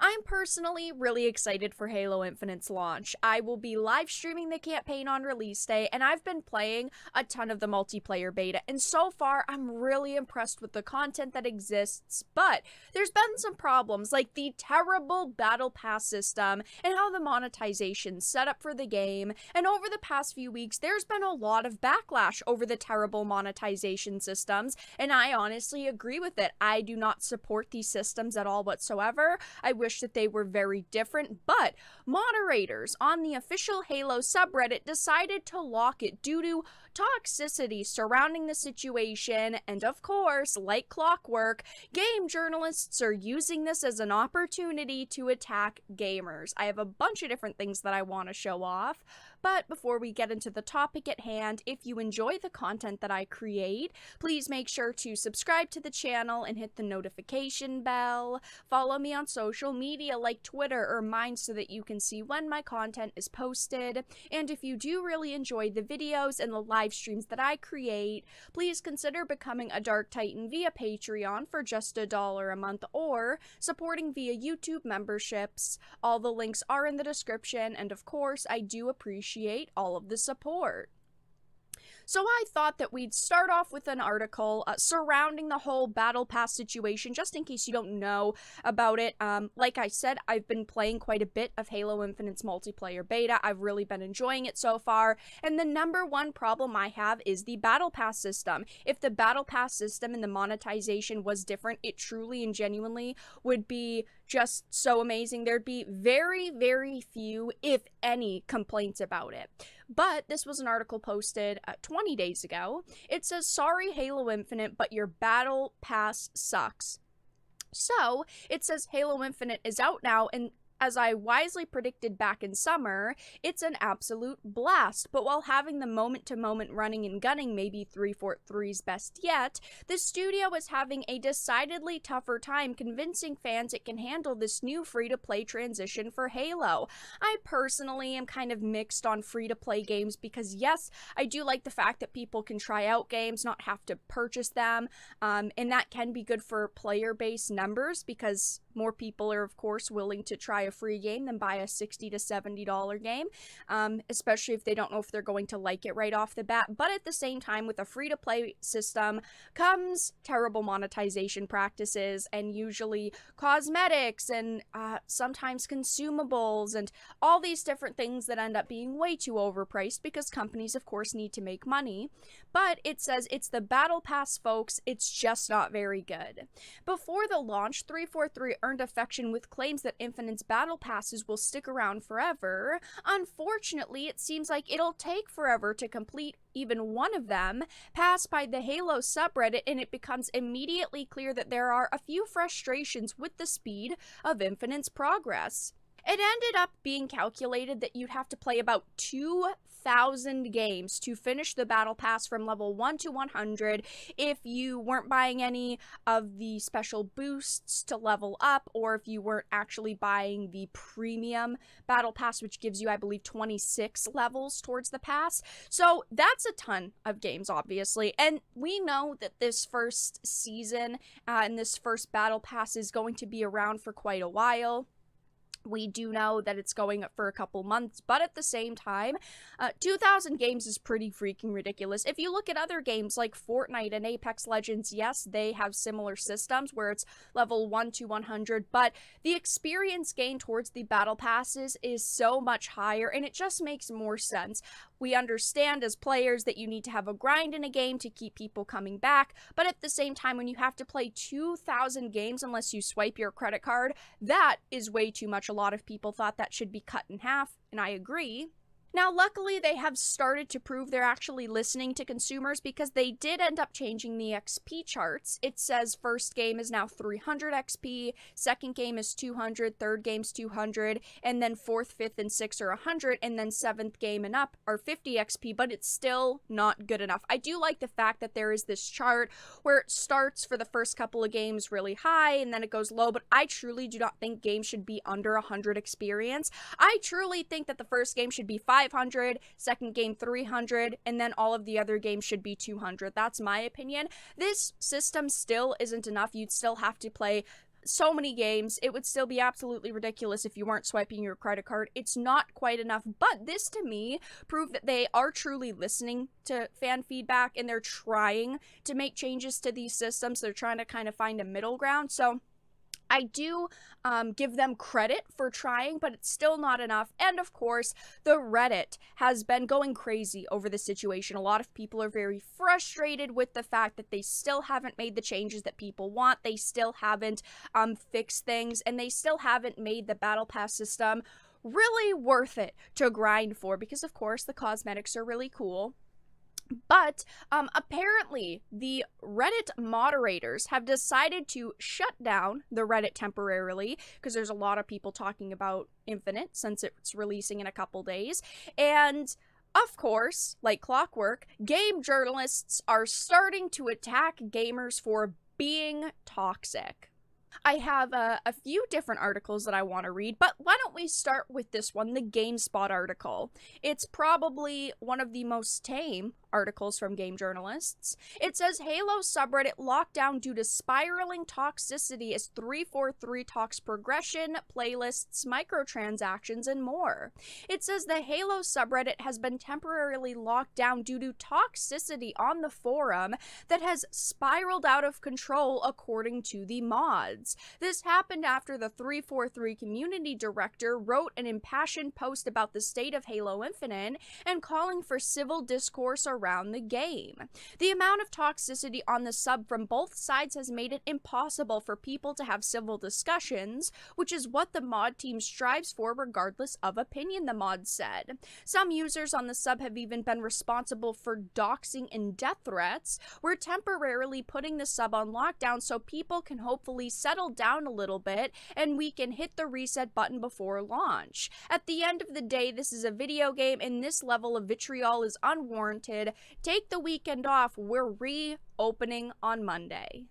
I'm personally really excited for Halo Infinite's launch. I will be live streaming the campaign on release day, and I've been playing a ton of the multiplayer beta, and so far I'm really impressed with the content that exists, but there's been some problems, like the terrible Battle Pass system and how the monetization's set up for the game, and over the past few weeks there's been a lot of backlash over the terrible monetization systems, and I honestly agree with it. I do not support these systems at all whatsoever. I wish that they were very different, but moderators on the official Halo subreddit decided to lock it due to toxicity surrounding the situation, and of course, like clockwork, game journalists are using this as an opportunity to attack gamers. I have a bunch of different things that I want to show off, but before we get into the topic at hand, if you enjoy the content that I create, please make sure to subscribe to the channel and hit the notification bell. Follow me on social media like Twitter or mine so that you can see when my content is posted. And if you do really enjoy the videos and the live streams that I create, please consider becoming a Dark Titan via Patreon for just $1 a month or supporting via YouTube memberships. All the links are in the description, and of course, I do appreciate all of the support. So I thought that we'd start off with an article surrounding the whole Battle Pass situation, just in case you don't know about it. Like I said, I've been playing quite a bit of Halo Infinite's multiplayer beta. I've really been enjoying it so far, and the number one problem I have is the Battle Pass system. If the Battle Pass system and the monetization was different, it truly and genuinely would be just so amazing. There'd be very, very few, if any, complaints about it. But this was an article posted 20 days ago. It says, "Sorry Halo Infinite, but your Battle Pass sucks." So, it says Halo Infinite is out now, and as I wisely predicted back in summer, it's an absolute blast. But while having the moment-to-moment running and gunning may be 343's best yet, the studio is having a decidedly tougher time convincing fans it can handle this new free-to-play transition for Halo. I personally am kind of mixed on free-to-play games because, yes, I do like the fact that people can try out games, not have to purchase them, and that can be good for player-base numbers because more people are, of course, willing to try a free game than buy a $60 to $70 game, especially if they don't know if they're going to like it right off the bat. But at the same time, with a free-to-play system comes terrible monetization practices and usually cosmetics and sometimes consumables and all these different things that end up being way too overpriced because companies, of course, need to make money. But it says it's the Battle Pass, folks. It's just not very good. Before the launch, 343 earned affection with claims that Infinite's Battle Passes will stick around forever. Unfortunately, it seems like it'll take forever to complete even one of them. Passed by the Halo subreddit, and it becomes immediately clear that there are a few frustrations with the speed of Infinite's progress. It ended up being calculated that you'd have to play about 2,000 games to finish the Battle Pass from level 1 to 100 if you weren't buying any of the special boosts to level up, or if you weren't actually buying the premium Battle Pass, which gives you, I believe, 26 levels towards the pass. So that's a ton of games, obviously, and we know that this first season and this first Battle Pass is going to be around for quite a while. We do know that it's going up for a couple months, but at the same time, 2,000 games is pretty freaking ridiculous. If you look at other games like Fortnite and Apex Legends, yes, they have similar systems where it's level 1 to 100, but the experience gained towards the battle passes is so much higher, and it just makes more sense. We understand as players that you need to have a grind in a game to keep people coming back, but at the same time, when you have to play 2,000 games unless you swipe your credit card, that is way too much. A lot of people thought that should be cut in half, and I agree. Now, luckily, they have started to prove they're actually listening to consumers because they did end up changing the XP charts. It says first game is now 300 XP, second game is 200, third game's 200, and then fourth, fifth, and sixth are 100, and then seventh game and up are 50 XP, but it's still not good enough. I do like the fact that there is this chart where it starts for the first couple of games really high, and then it goes low, but I truly do not think games should be under 100 experience. I truly think that the first game should be 500, second game 300, and then all of the other games should be 200. That's my opinion. This system still isn't enough. You'd still have to play so many games. It would still be absolutely ridiculous if you weren't swiping your credit card. It's not quite enough, but this to me proved that they are truly listening to fan feedback and they're trying to make changes to these systems. They're trying to kind of find a middle ground. So I do give them credit for trying, but it's still not enough. And of course, the Reddit has been going crazy over the situation. A lot of people are very frustrated with the fact that they still haven't made the changes that people want. They still haven't fixed things, and they still haven't made the Battle Pass system really worth it to grind for, because of course the cosmetics are really cool. But apparently the Reddit moderators have decided to shut down the Reddit temporarily, because there's a lot of people talking about Infinite since it's releasing in a couple days. And of course, like clockwork, game journalists are starting to attack gamers for being toxic. I have a few different articles that I want to read, but why don't we start with this one, the GameSpot article. It's probably one of the most tame articles from game journalists. It says Halo subreddit locked down due to spiraling toxicity as 343 talks progression, playlists, microtransactions, and more. It says the Halo subreddit has been temporarily locked down due to toxicity on the forum that has spiraled out of control according to the mods. This happened after the 343 community director wrote an impassioned post about the state of Halo Infinite and calling for civil discourse around the game. The amount of toxicity on the sub from both sides has made it impossible for people to have civil discussions, which is what the mod team strives for regardless of opinion, the mod said. Some users on the sub have even been responsible for doxing and death threats. We're temporarily putting the sub on lockdown so people can hopefully settle down a little bit and we can hit the reset button before launch. At the end of the day, this is a video game and this level of vitriol is unwarranted. Take the weekend off. We're reopening on Monday.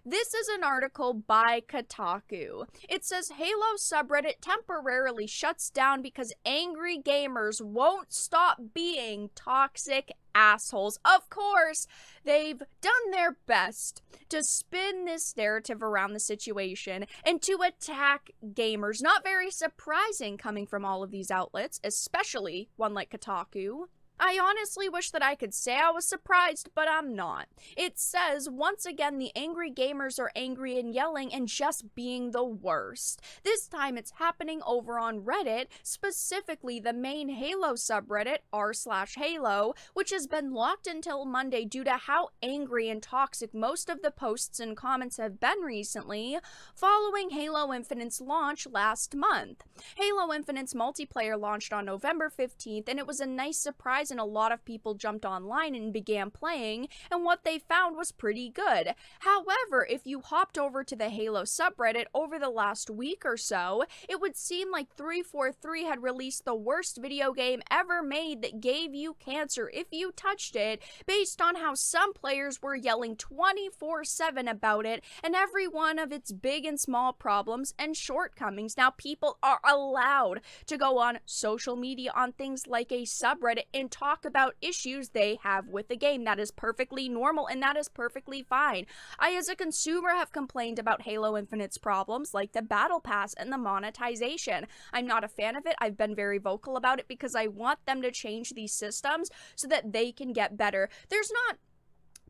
This is an article by Kotaku. It says Halo subreddit temporarily shuts down because angry gamers won't stop being toxic assholes. Of course, they've done their best to spin this narrative around the situation and to attack gamers. Not very surprising coming from all of these outlets, especially one like Kotaku. I honestly wish that I could say I was surprised, but I'm not. It says, once again, the angry gamers are angry and yelling and just being the worst. This time it's happening over on Reddit, specifically the main Halo subreddit, r/Halo, which has been locked until Monday due to how angry and toxic most of the posts and comments have been recently, following Halo Infinite's launch last month. Halo Infinite's multiplayer launched on November 15th, and it was a nice surprise, and a lot of people jumped online and began playing, and what they found was pretty good. However, if you hopped over to the Halo subreddit over the last week or so, it would seem like 343 had released the worst video game ever made that gave you cancer if you touched it, based on how some players were yelling 24/7 about it and every one of its big and small problems and shortcomings. Now, people are allowed to go on social media on things like a subreddit and talk about issues they have with the game. That is perfectly normal and that is perfectly fine. I, as a consumer, have complained about Halo Infinite's problems like the Battle Pass and the monetization. I'm not a fan of it. I've been very vocal about it because I want them to change these systems so that they can get better. There's not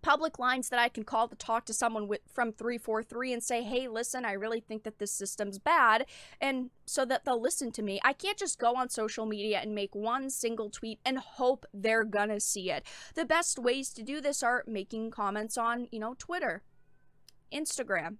public lines that I can call to talk to someone from 343 and say, hey, listen, I really think that this system's bad, and so that they'll listen to me. I can't just go on social media and make one single tweet and hope they're gonna see it. The best ways to do this are making comments on, Twitter, Instagram,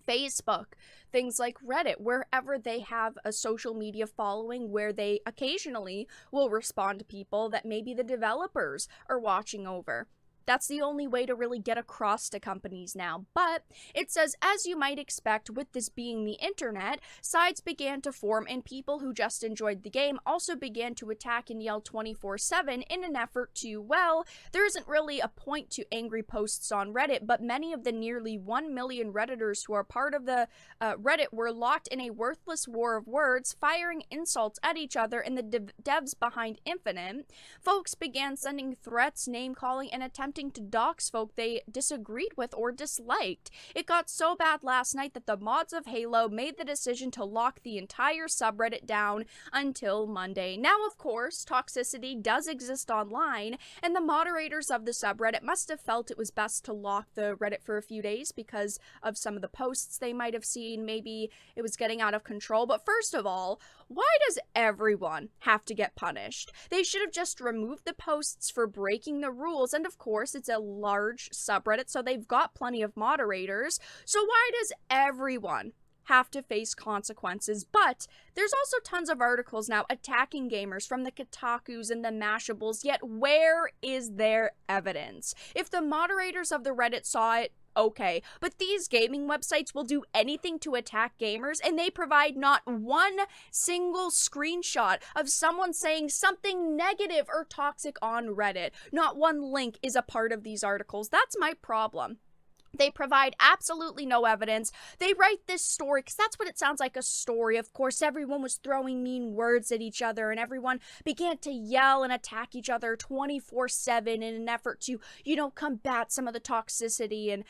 Facebook, things like Reddit, wherever they have a social media following where they occasionally will respond to people that maybe the developers are watching over. That's the only way to really get across to companies now. But it says, as you might expect, with this being the internet, sides began to form and people who just enjoyed the game also began to attack and yell 24/7 in an effort to, well, there isn't really a point to angry posts on Reddit, but many of the nearly 1 million Redditors who are part of the Reddit were locked in a worthless war of words, firing insults at each other and the devs behind Infinite. Folks began sending threats, name-calling, and attempting attempting to dox folk they disagreed with or disliked. It got so bad last night that the mods of Halo made the decision to lock the entire subreddit down until Monday. Now, of course, toxicity does exist online, and the moderators of the subreddit must have felt it was best to lock the Reddit for a few days because of some of the posts they might have seen. Maybe it was getting out of control. But first of all, why does everyone have to get punished? They should have just removed the posts for breaking the rules. And of course, it's a large subreddit, so they've got plenty of moderators. So why does everyone have to face consequences? But there's also tons of articles now attacking gamers from the Kotakus and the Mashables, yet where is their evidence? If the moderators of the Reddit saw it, okay, but these gaming websites will do anything to attack gamers, and they provide not one single screenshot of someone saying something negative or toxic on Reddit. Not one link is a part of these articles. That's my problem. They provide absolutely no evidence. They write this story because that's what it sounds like, a story. Of course, everyone was throwing mean words at each other, and everyone began to yell and attack each other 24/7 in an effort to, combat some of the toxicity and,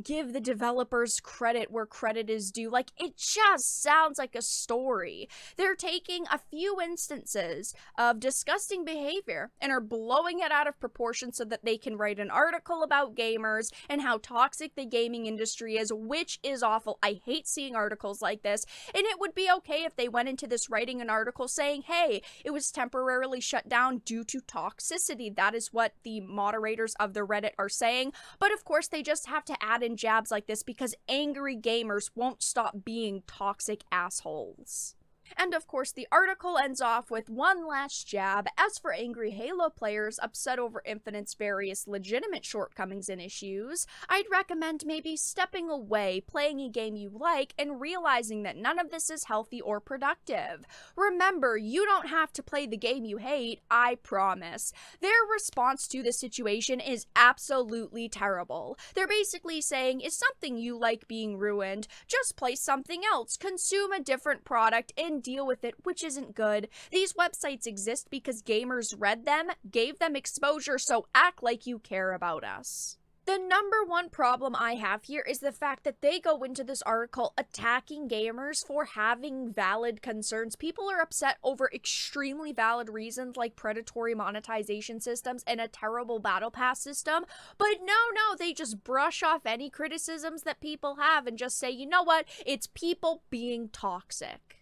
give the developers credit where credit is due. Like, it just sounds like a story. They're taking a few instances of disgusting behavior and are blowing it out of proportion so that they can write an article about gamers and how toxic the gaming industry is, which is awful. I hate seeing articles like this, and it would be okay if they went into this writing an article saying, hey, it was temporarily shut down due to toxicity. That is what the moderators of the Reddit are saying. But of course, they just have to add in jabs like this because angry gamers won't stop being toxic assholes. And of course, the article ends off with one last jab. As for angry Halo players upset over Infinite's various legitimate shortcomings and issues, I'd recommend maybe stepping away, playing a game you like, and realizing that none of this is healthy or productive. Remember, you don't have to play the game you hate, I promise. Their response to the situation is absolutely terrible. They're basically saying, is something you like being ruined? Just play something else, consume a different product, and deal with it, which isn't good. These websites exist because gamers read them, gave them exposure, so act like you care about us. The number one problem I have here is the fact that they go into this article attacking gamers for having valid concerns. People are upset over extremely valid reasons like predatory monetization systems and a terrible battle pass system. But no, they just brush off any criticisms that people have and just say, you know what, it's people being toxic.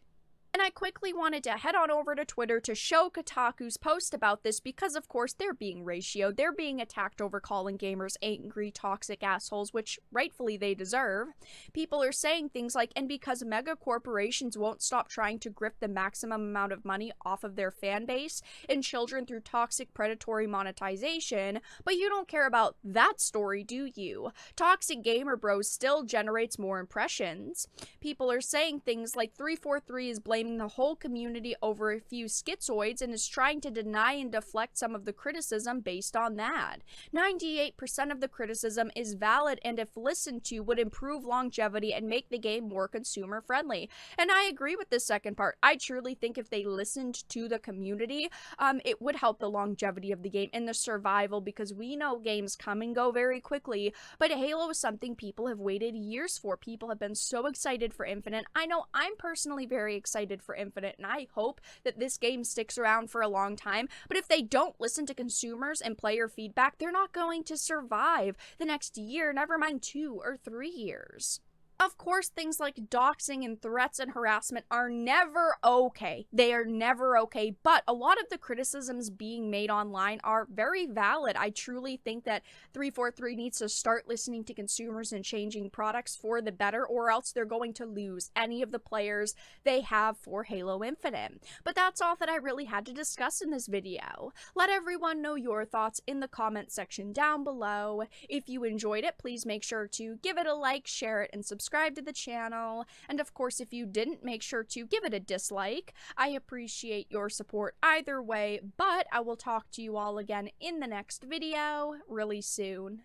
And I quickly wanted to head on over to Twitter to show Kotaku's post about this because, of course, they're being ratioed. They're being attacked over calling gamers angry, toxic assholes, which rightfully they deserve. People are saying things like, and because mega corporations won't stop trying to grip the maximum amount of money off of their fan base and children through toxic predatory monetization, but you don't care about that story, do you? Toxic Gamer Bros still generates more impressions. People are saying things like 343 is blaming the whole community over a few schizoids and is trying to deny and deflect some of the criticism based on that. 98% of the criticism is valid and if listened to would improve longevity and make the game more consumer friendly. And I agree with the second part. I truly think if they listened to the community, it would help the longevity of the game and the survival, because we know games come and go very quickly, but Halo is something people have waited years for. People have been so excited for Infinite. I know I'm personally very excited for Infinite, and I hope that this game sticks around for a long time, but if they don't listen to consumers and player feedback, they're not going to survive the next year, never mind 2 or 3 years. Of course, things like doxing and threats and harassment are never okay. They are never okay, but a lot of the criticisms being made online are very valid. I truly think that 343 needs to start listening to consumers and changing products for the better, or else they're going to lose any of the players they have for Halo Infinite. But that's all that I really had to discuss in this video. Let everyone know your thoughts in the comment section down below. If you enjoyed it, please make sure to give it a like, share it, and subscribe to the channel. And of course, if you didn't, make sure to give it a dislike. I appreciate your support either way, but I will talk to you all again in the next video really soon.